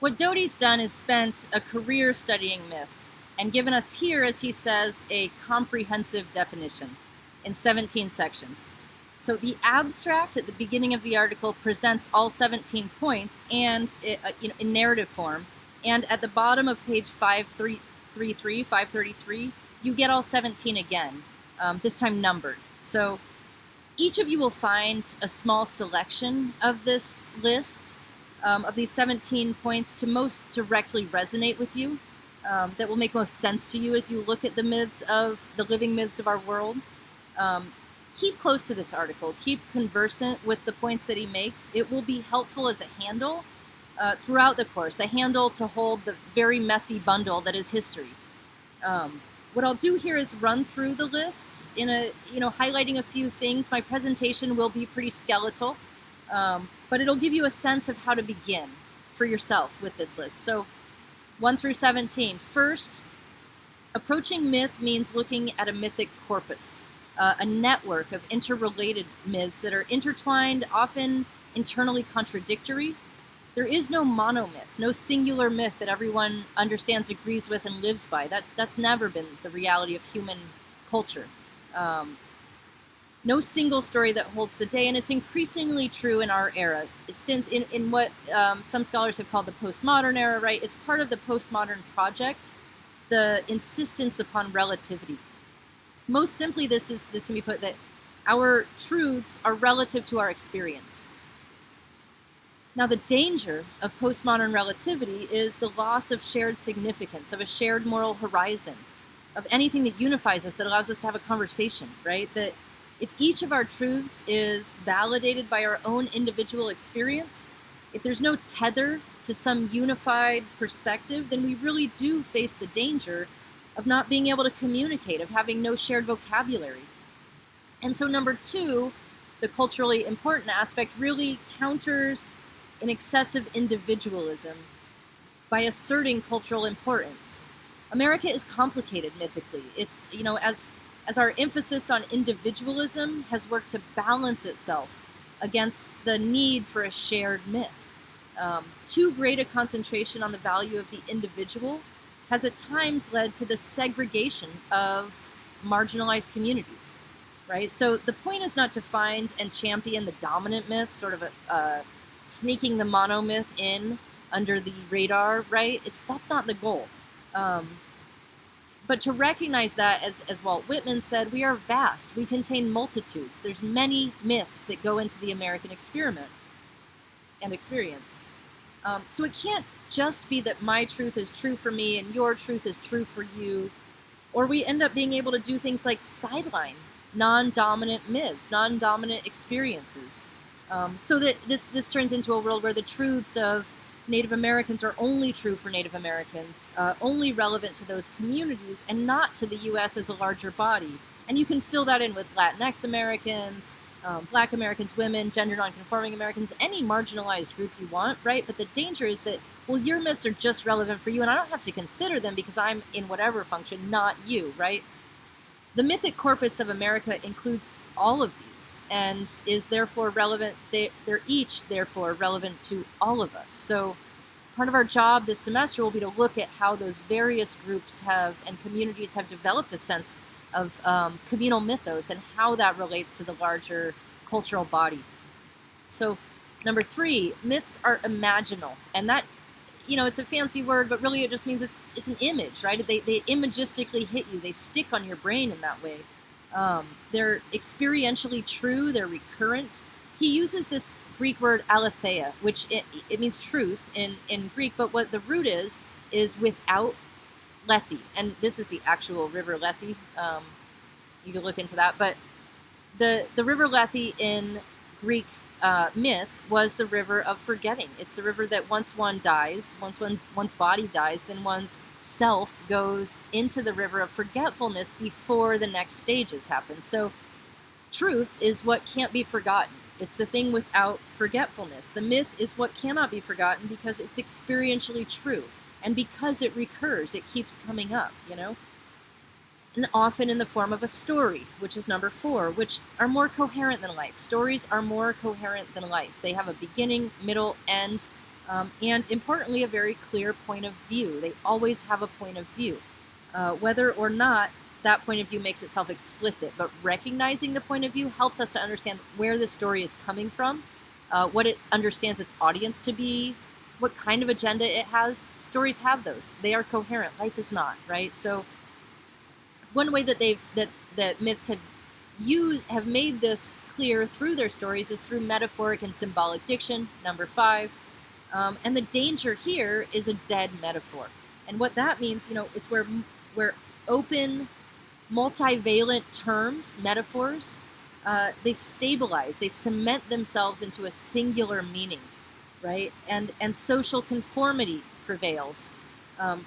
What Doty's done is spent a career studying myth and given us here, as he says, a comprehensive definition in 17 sections. So the abstract at the beginning of the article presents all 17 points and in narrative form, and at the bottom of page 533, you get all 17 again, this time numbered. So each of you will find a small selection of this list, of these 17 points, to most directly resonate with you, that will make most sense to you as you look at the living myths of our world. Keep close to this article. Keep conversant with the points that he makes. It will be helpful as a handle throughout the course, a handle to hold the very messy bundle that is history. What I'll do here is run through the list highlighting a few things. My presentation will be pretty skeletal, but it'll give you a sense of how to begin for yourself with this list. So 1 through 17. First, approaching myth means looking at a mythic corpus, a network of interrelated myths that are intertwined, often internally contradictory. There is no monomyth, no singular myth that everyone understands, agrees with, and lives by. That's never been the reality of human culture. No single story that holds the day, and it's increasingly true in our era. Since in what some scholars have called the postmodern era, right? It's part of the postmodern project, the insistence upon relativity. Most simply, this can be put that our truths are relative to our experience. Now, the danger of postmodern relativity is the loss of shared significance, of a shared moral horizon, of anything that unifies us, that allows us to have a conversation, right? That if each of our truths is validated by our own individual experience, if there's no tether to some unified perspective, then we really do face the danger of not being able to communicate, of having no shared vocabulary. And so number 2, the culturally important aspect, really counters an excessive individualism by asserting cultural importance. America is complicated mythically. It's, as our emphasis on individualism has worked to balance itself against the need for a shared myth. Too great a concentration on the value of the individual has at times led to the segregation of marginalized communities, right? So the point is not to find and champion the dominant myth, sort of sneaking the monomyth in under the radar, right? That's not the goal. But to recognize that, as Walt Whitman said, we are vast. We contain multitudes. There's many myths that go into the American experiment and experience. So it can't just be that my truth is true for me and your truth is true for you, or we end up being able to do things like sideline non-dominant myths, non-dominant experiences. So that this turns into a world where the truths of Native Americans are only true for Native Americans, only relevant to those communities, and not to the U.S. as a larger body. And you can fill that in with Latinx Americans, Black Americans, women, gender nonconforming Americans, any marginalized group you want, right? But the danger is that, well, your myths are just relevant for you, and I don't have to consider them because I'm in whatever function, not you, right? The mythic corpus of America includes all of these, and is therefore relevant. They're each therefore relevant to all of us. So part of our job this semester will be to look at how those various groups and communities have developed a sense of communal mythos and how that relates to the larger cultural body. So number 3, myths are imaginal, and that, it's a fancy word, but really it just means it's an image, right? They imagistically hit you. They stick on your brain in that way. They're experientially true. They're recurrent. He uses this Greek word aletheia, which it means truth in Greek, but what the root is without Lethe, and this is the actual river Lethe. You can look into that, but the river Lethe in Greek myth was the river of forgetting. It's the river that once one dies, one's body dies, then one's self goes into the river of forgetfulness before the next stages happen. So truth is what can't be forgotten. It's the thing without forgetfulness. The myth is what cannot be forgotten because it's experientially true. And because it recurs, it keeps coming up, And often in the form of a story, which is number 4, which are more coherent than life. Stories are more coherent than life. They have a beginning, middle, end. and importantly, a very clear point of view. They always have a point of view, whether or not that point of view makes itself explicit. But recognizing the point of view helps us to understand where the story is coming from, what it understands its audience to be, what kind of agenda it has. Stories have those. They are coherent. Life is not, right? So one way that that myths have made this clear through their stories is through metaphoric and symbolic diction. Number 5. And the danger here is a dead metaphor. And what that means, it's where open, multivalent terms, metaphors, they stabilize, they cement themselves into a singular meaning, right? And social conformity prevails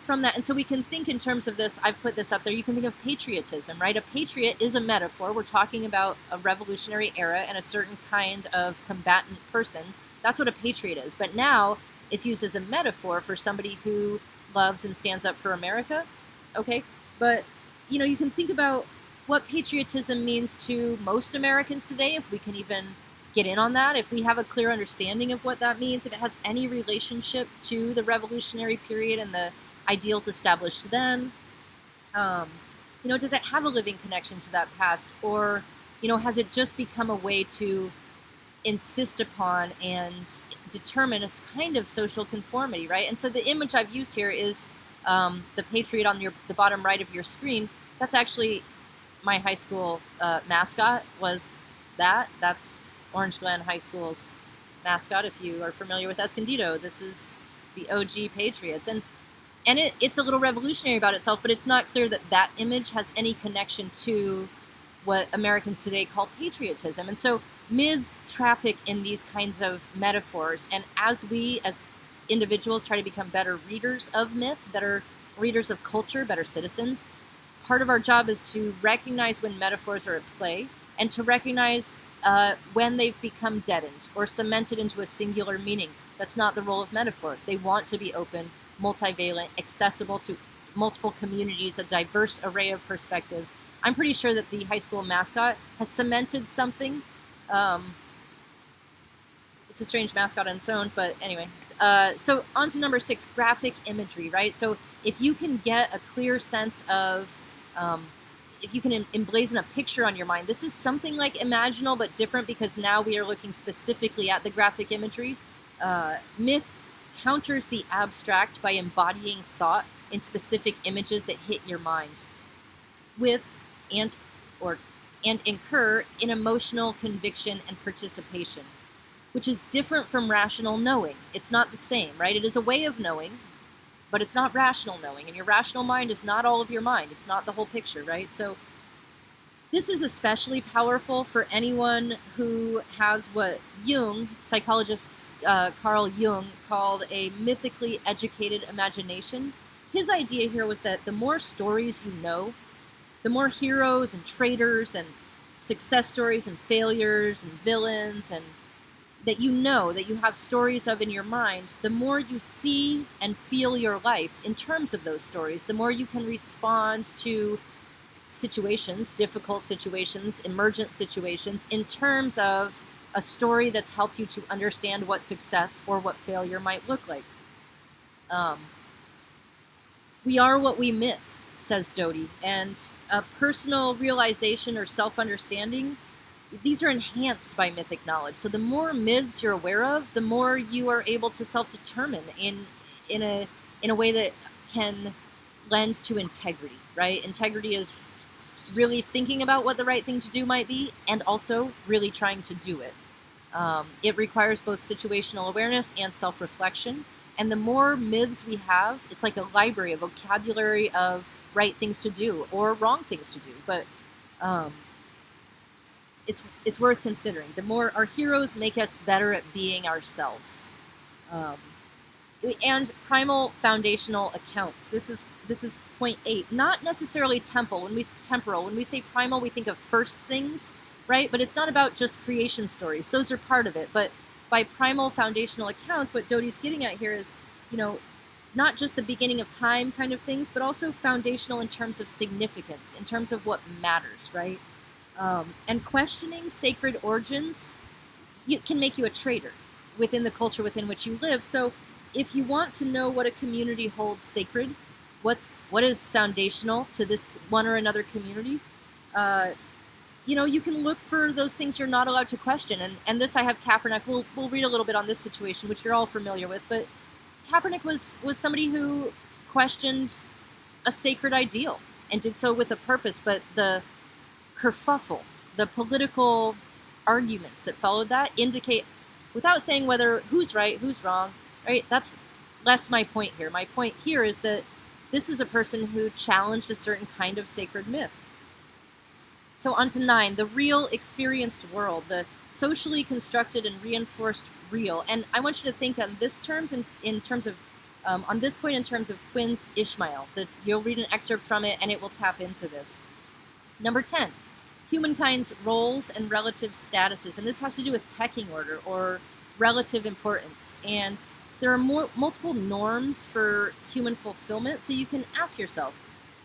from that. And so we can think in terms of this. I've put this up there. You can think of patriotism, right? A patriot is a metaphor. We're talking about a revolutionary era and a certain kind of combatant person. That's what a patriot is. But now it's used as a metaphor for somebody who loves and stands up for America. Okay? But, you can think about what patriotism means to most Americans today, if we can even get in on that, if we have a clear understanding of what that means, if it has any relationship to the revolutionary period and the ideals established then. Does it have a living connection to that past? Or, has it just become a way to insist upon and determine a kind of social conformity, right? And so the image I've used here is the patriot on the bottom right of your screen. That's actually my high school mascot. Was that's Orange Glen High School's mascot. If you are familiar with Escondido, this is the OG Patriots, and it's a little revolutionary about itself, but it's not clear that that image has any connection to what Americans today call patriotism. And so myths traffic in these kinds of metaphors, and as we as individuals try to become better readers of myth, better readers of culture, better citizens, part of our job is to recognize when metaphors are at play and to recognize when they've become deadened or cemented into a singular meaning. That's not the role of metaphor. They want to be open, multivalent, accessible to multiple communities, a diverse array of perspectives. I'm pretty sure that the high school mascot has cemented something. It's a strange mascot on its own, but anyway. So on to number 6, graphic imagery, right? So if you can get a clear sense of, if you can emblazon a picture on your mind, this is something like imaginal, but different because now we are looking specifically at the graphic imagery. Myth counters the abstract by embodying thought in specific images that hit your mind and incur in emotional conviction and participation, which is different from rational knowing. It's not the same, right? It is a way of knowing, but it's not rational knowing. And your rational mind is not all of your mind. It's not the whole picture, right? So this is especially powerful for anyone who has what Jung, psychologist Carl Jung, called a mythically educated imagination. His idea here was that the more stories you know, the more heroes and traitors and success stories and failures and villains and that that you have stories of in your mind, the more you see and feel your life in terms of those stories, the more you can respond to situations, difficult situations, emergent situations, in terms of a story that's helped you to understand what success or what failure might look like. We are what we myth, says Doty, and a personal realization or self-understanding, these are enhanced by mythic knowledge. So the more myths you're aware of, the more you are able to self-determine in a way that can lend to integrity, right? Integrity is really thinking about what the right thing to do might be and also really trying to do it. It requires both situational awareness and self-reflection. And the more myths we have, it's like a library, a vocabulary of right things to do or wrong things to do. But it's worth considering. The more our heroes make us better at being ourselves. And primal foundational accounts. This is point 8. Not necessarily temporal. When we say primal, we think of first things, right? But it's not about just creation stories. Those are part of it. But by primal foundational accounts, what Doty's getting at here is, not just the beginning of time kind of things, but also foundational in terms of significance, in terms of what matters, right? And questioning sacred origins can make you a traitor within the culture within which you live. So if you want to know what a community holds sacred, what is foundational to this one or another community, uh, you can look for those things you're not allowed to question. And this I have Kaepernick. We'll read a little bit on this situation, which you're all familiar with. But Kaepernick was somebody who questioned a sacred ideal and did so with a purpose. But the kerfuffle, the political arguments that followed that indicate, without saying whether who's right, who's wrong, right? That's less my point here. My point here is that this is a person who challenged a certain kind of sacred myth. So on to 9, the real experienced world, the socially constructed and reinforced real. And I want you to think on this terms in terms of on this point in terms of Quinn's Ishmael. That you'll read an excerpt from it and it will tap into this. Number 10, humankind's roles and relative statuses, and this has to do with pecking order or relative importance. And there are multiple norms for human fulfillment, so you can ask yourself,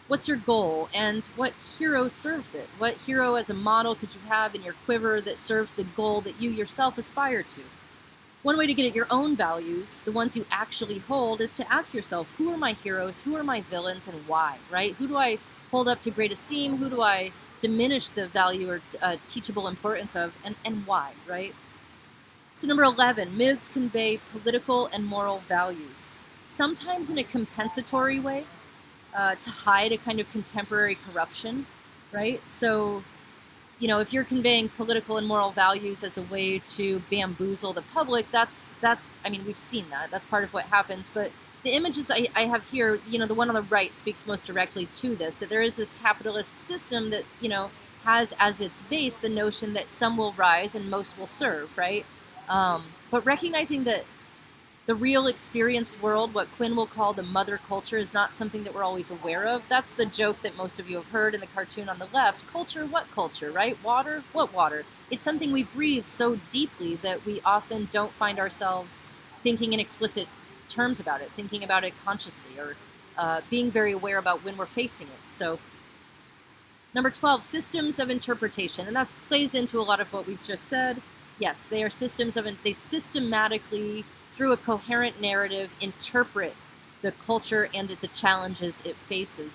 what's your goal and what hero serves it? What hero as a model could you have in your quiver that serves the goal that you yourself aspire to? One way to get at your own values, the ones you actually hold, is to ask yourself, who are my heroes, who are my villains, and why, right? Who do I hold up to great esteem? Who do I diminish the value or teachable importance of, and why, right? So number 11, myths convey political and moral values, sometimes in a compensatory way, to hide a kind of contemporary corruption, right? So, if you're conveying political and moral values as a way to bamboozle the public, that's I mean, we've seen that. That's part of what happens. But the images I have here, the one on the right speaks most directly to this, that there is this capitalist system that, has as its base the notion that some will rise and most will serve, right? But recognizing that the real experienced world, what Quinn will call the mother culture, is not something that we're always aware of. That's the joke that most of you have heard in the cartoon on the left. Culture, what culture, right? Water, what water? It's something we breathe so deeply that we often don't find ourselves thinking in explicit terms about it, thinking about it consciously, or being very aware about when we're facing it. So, number 12, systems of interpretation. And that plays into a lot of what we've just said. Yes, they are they systematically, through a coherent narrative, interpret the culture and the challenges it faces.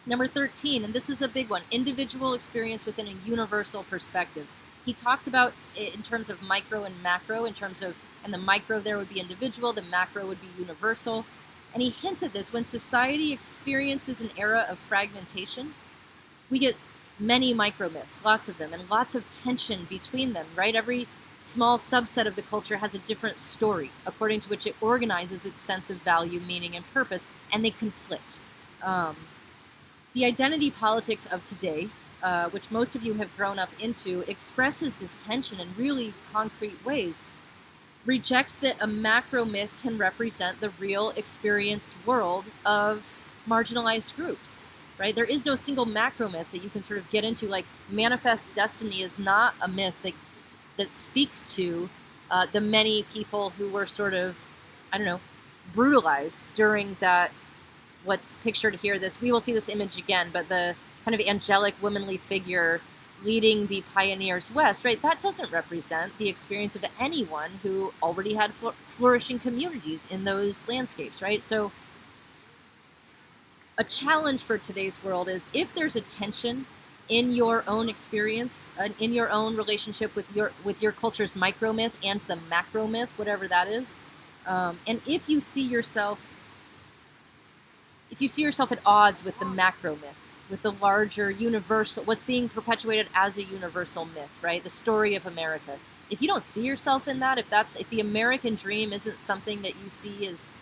Number 13, and this is a big one, individual experience within a universal perspective. He talks about it in terms of micro and macro, and the micro there would be individual, the macro would be universal. And he hints at this, when society experiences an era of fragmentation, we get many micro-myths, lots of them, and lots of tension between them, right? Every small subset of the culture has a different story, according to which it organizes its sense of value, meaning, and purpose, and they conflict. The identity politics of today, which most of you have grown up into, expresses this tension in really concrete ways, rejects that a macro myth can represent the real experienced world of marginalized groups, right? There is no single macro myth that you can sort of get into, like manifest destiny is not a myth that speaks to the many people who were sort of, brutalized during that, what's pictured here, we will see this image again, but the kind of angelic womanly figure leading the pioneers west, right? That doesn't represent the experience of anyone who already had flourishing communities in those landscapes, right? So a challenge for today's world is, if there's a tension in your own experience, in your own relationship with your culture's micro myth and the macro myth, whatever that is, and if you see yourself at odds with the macro myth, with the larger universal, what's being perpetuated as a universal myth, right? The story of America. If you don't see yourself in that, if the American dream isn't something that you see as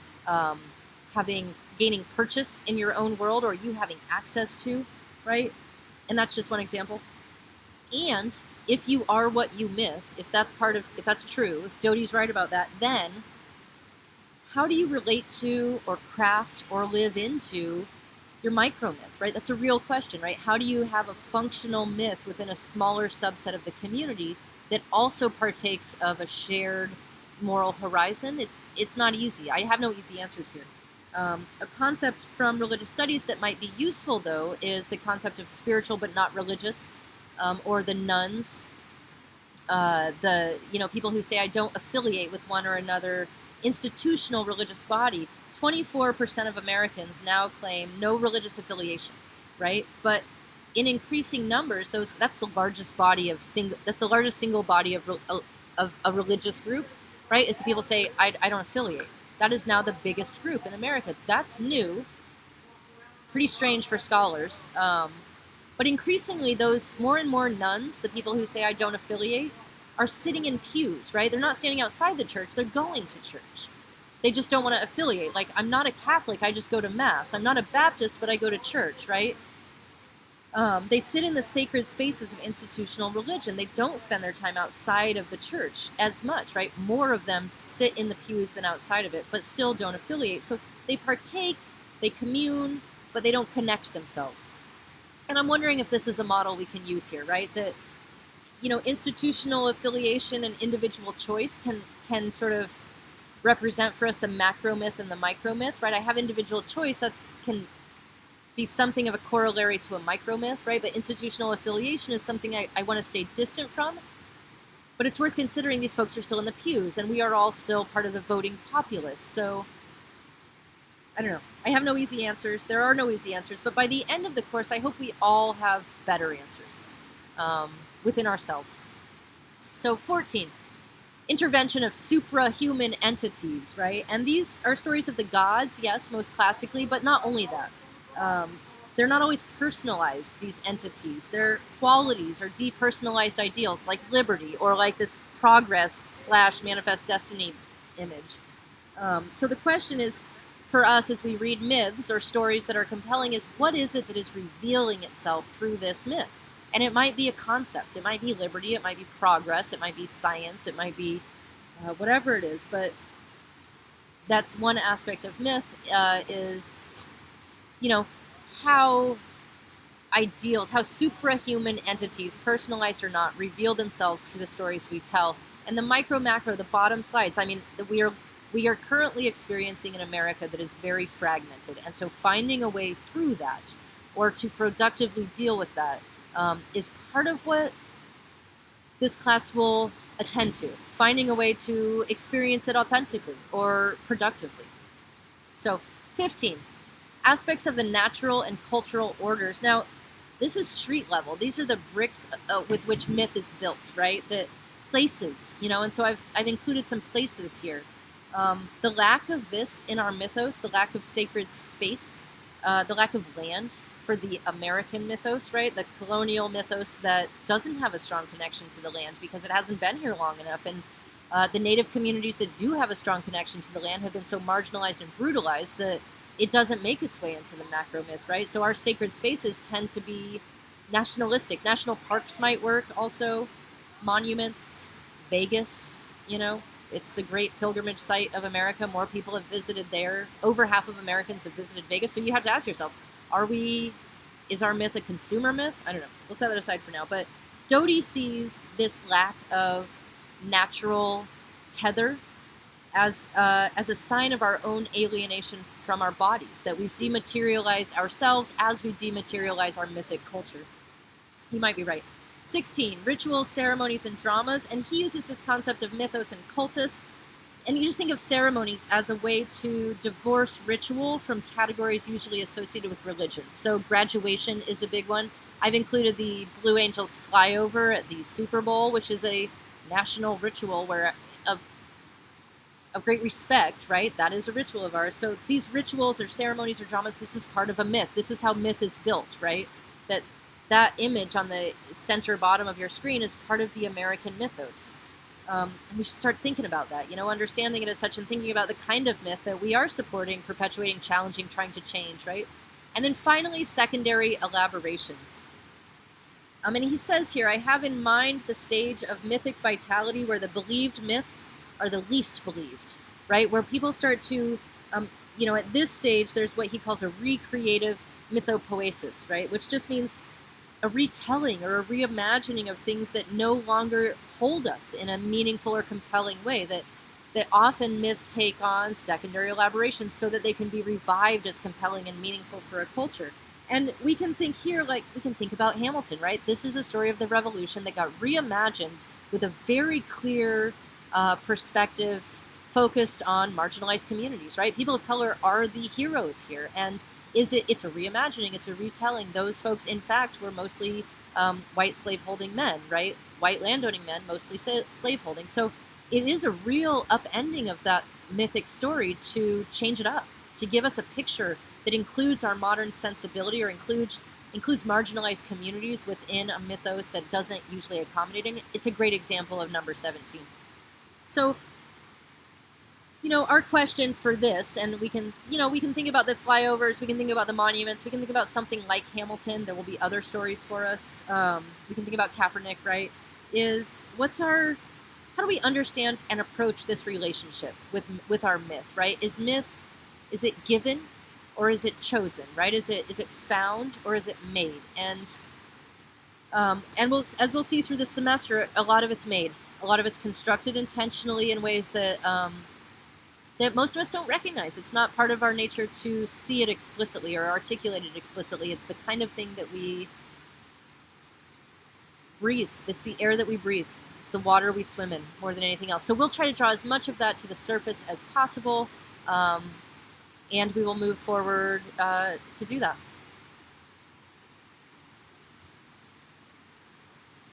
gaining purchase in your own world, or you having access to, right? And that's just one example. And if you are what you myth, if that's true, if Doty's right about that, then how do you relate to or craft or live into your micro myth, right? That's a real question, right? How do you have a functional myth within a smaller subset of the community that also partakes of a shared moral horizon? It's not easy. I have no easy answers here. A concept from religious studies that might be useful, though, is the concept of spiritual but not religious, or the nuns, people who say, I don't affiliate with one or another institutional religious body, 24% of Americans now claim no religious affiliation, right? But in increasing numbers, that's the largest body of that's the largest single body of a religious group, right? Is the people say I don't affiliate. That is now the biggest group in America. That's new, pretty strange for scholars. But increasingly, those more and more nuns, the people who say I don't affiliate, are sitting in pews, right? They're not standing outside the church, they're going to church. They just don't want to affiliate. Like, I'm not a Catholic, I just go to Mass. I'm not a Baptist, but I go to church, right? They sit in the sacred spaces of institutional religion. They don't spend their time outside of the church as much, right? More of them sit in the pews than outside of it, but still don't affiliate. So they partake, they commune, but they don't connect themselves. And I'm wondering if this is a model we can use here, right? That, institutional affiliation and individual choice can sort of represent for us the macro myth and the micro myth, right? I have individual choice can be something of a corollary to a micro myth, right? But institutional affiliation is something I want to stay distant from. But it's worth considering these folks are still in the pews, and we are all still part of the voting populace. So, I don't know. I have no easy answers. There are no easy answers. But by the end of the course, I hope we all have better answers within ourselves. So 14, intervention of suprahuman entities, right? And these are stories of the gods, yes, most classically, but not only that. They're not always personalized, these entities. Their qualities are depersonalized ideals, like liberty, or like this progress/manifest destiny image. So the question is, for us, as we read myths or stories that are compelling, is what is it that is revealing itself through this myth? And it might be a concept. It might be liberty. It might be progress. It might be science. It might be whatever it is. But that's one aspect of myth is, how ideals, how suprahuman entities, personalized or not, reveal themselves through the stories we tell. And the micro, macro, the bottom slides, we are currently experiencing an America that is very fragmented. And so finding a way through that, or to productively deal with that, is part of what this class will attend to. Finding a way to experience it authentically or productively. So, 15. Aspects of the natural and cultural orders. Now, this is street level. These are the bricks with which myth is built, right? The places, and so I've included some places here. The lack of this in our mythos, the lack of sacred space, the lack of land for the American mythos, right? The colonial mythos that doesn't have a strong connection to the land because it hasn't been here long enough. And the native communities that do have a strong connection to the land have been so marginalized and brutalized that it doesn't make its way into the macro myth, right? So our sacred spaces tend to be nationalistic. National parks might work also. Monuments, Vegas, it's the great pilgrimage site of America. More people have visited there. Over half of Americans have visited Vegas. So you have to ask yourself, is our myth a consumer myth? I don't know. We'll set that aside for now. But Doty sees this lack of natural tether as a sign of our own alienation from our bodies, that we've dematerialized ourselves as we dematerialize our mythic culture. He might be right. 16, rituals, ceremonies, and dramas. And he uses this concept of mythos and cultus. And you just think of ceremonies as a way to divorce ritual from categories usually associated with religion. So graduation is a big one. I've included the Blue Angels flyover at the Super Bowl, which is a national ritual where of great respect, right? That is a ritual of ours. So these rituals or ceremonies or dramas, this is part of a myth. This is how myth is built, right? That image on the center bottom of your screen is part of the American mythos. And we should start thinking about that, understanding it as such and thinking about the kind of myth that we are supporting, perpetuating, challenging, trying to change, right? And then finally, secondary elaborations. And he says here, I have in mind the stage of mythic vitality where the believed myths are the least believed, right? Where people start to, at this stage, there's what he calls a recreative mythopoesis, right? Which just means a retelling or a reimagining of things that no longer hold us in a meaningful or compelling way, that often myths take on secondary elaborations so that they can be revived as compelling and meaningful for a culture. And we can think here, we can think about Hamilton, right? This is a story of the Revolution that got reimagined with a very clear perspective focused on marginalized communities, right? People of color are the heroes here, and it's a reimagining, it's a retelling. Those folks, in fact, were mostly white slaveholding men, right? White landowning men, mostly slaveholding. So it is a real upending of that mythic story to change it up, to give us a picture that includes our modern sensibility, or includes marginalized communities within a mythos that doesn't usually accommodate it. It's a great example of number 17. So, our question for this, and we can think about the flyovers, we can think about the monuments, we can think about something like Hamilton. There will be other stories for us. We can think about Kaepernick, right? How do we understand and approach this relationship with our myth, right? Is it given or is it chosen, right? Is it found or is it made? And as we'll see through the semester, a lot of it's made. A lot of it's constructed intentionally in ways that most of us don't recognize. It's not part of our nature to see it explicitly or articulate it explicitly. It's the kind of thing that we breathe. It's the air that we breathe. It's the water we swim in more than anything else. So we'll try to draw as much of that to the surface as possible, and we will move forward to do that.